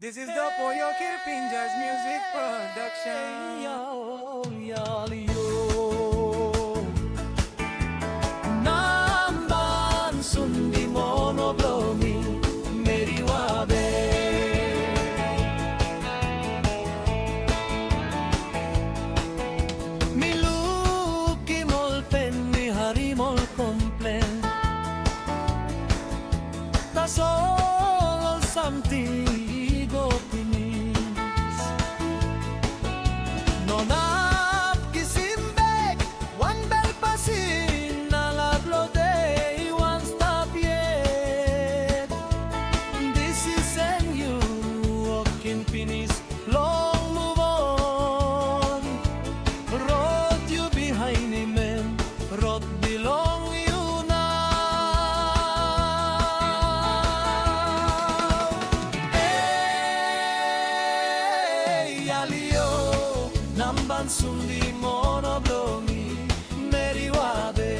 This is the Pollo Kirpinjas music production. Yo, yo, yo. Namban sundi monoblomi meri wabe. Miluki mol penni hari mol complen. Ta solo samti. Long move on. Road you behind him, man. Road belong you now. Hey, alio, namban sundi monoblomi, meri wabe.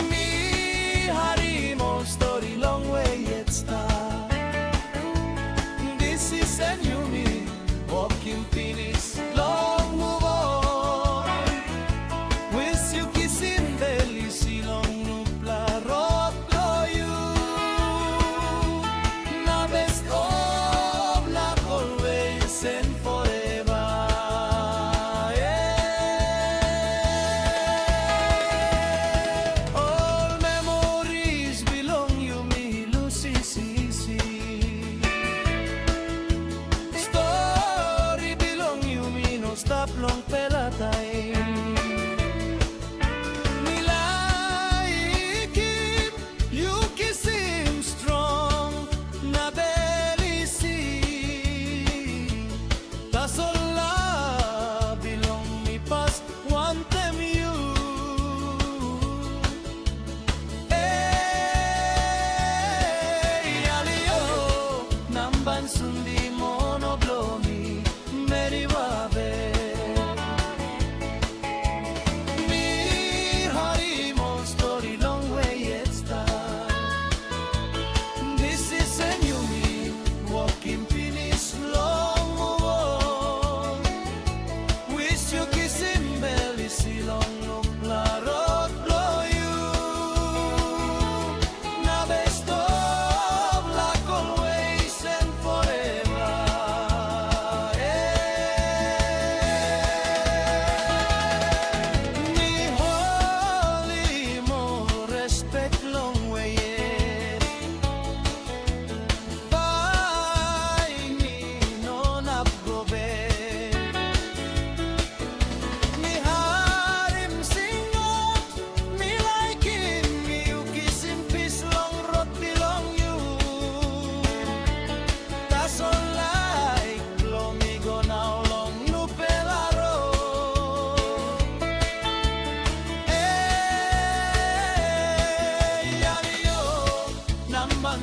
Mi harimo story long way it start. And you me walking finish long move on. With you kissing belly see long nupla rock you. Na best of luck always and forever. Yeah. All memories belong you me Lucy. Stop long pelatay. Nilaikim, you kiss him strong. Na belisi, tasola belong me past one time you. Hey, alio, namban sundi monoblomi, meri wabe.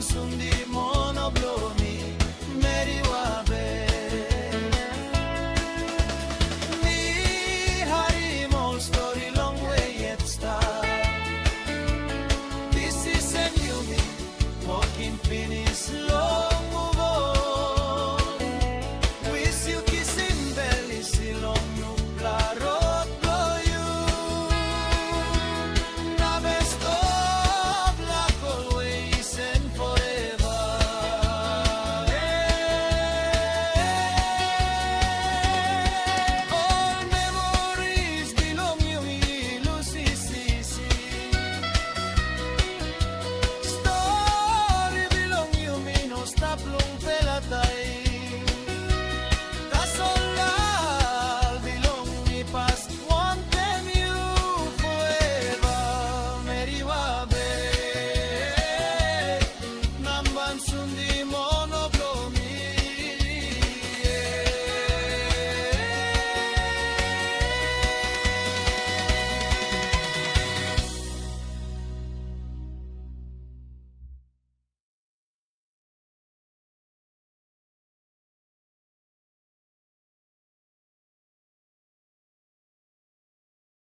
Sundi monoblomi meri wabe.